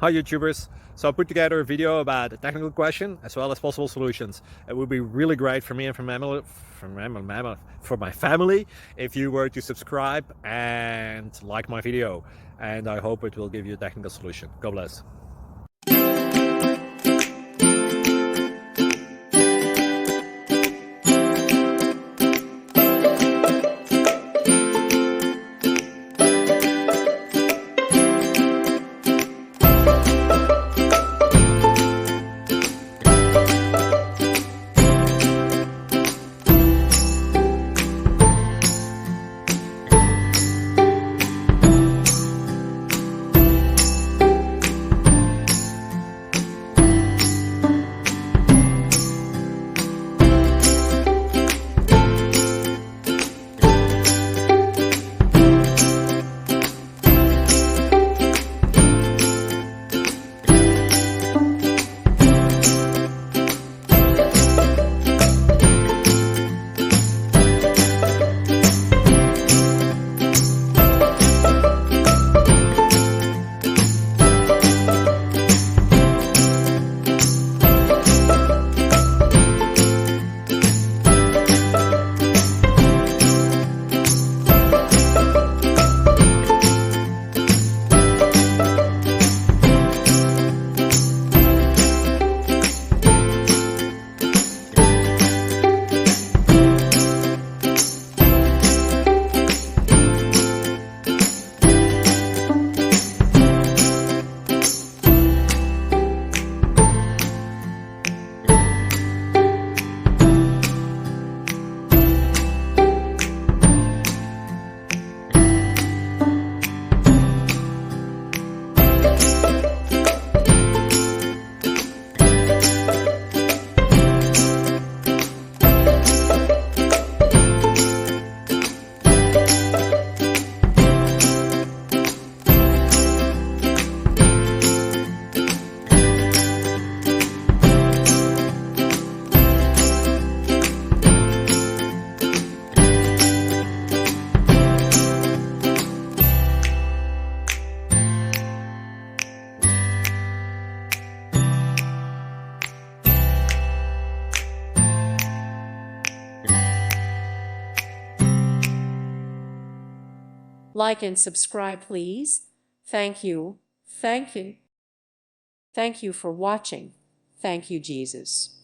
Hi YouTubers! So I put together a video about a technical question as well as possible solutions. It would be really great for me and for my family if you were to subscribe and like my video, and I hope it will give you a technical solution. God bless. Like and subscribe, please. Thank you. Thank you. Thank you for watching. Thank you, Jesus.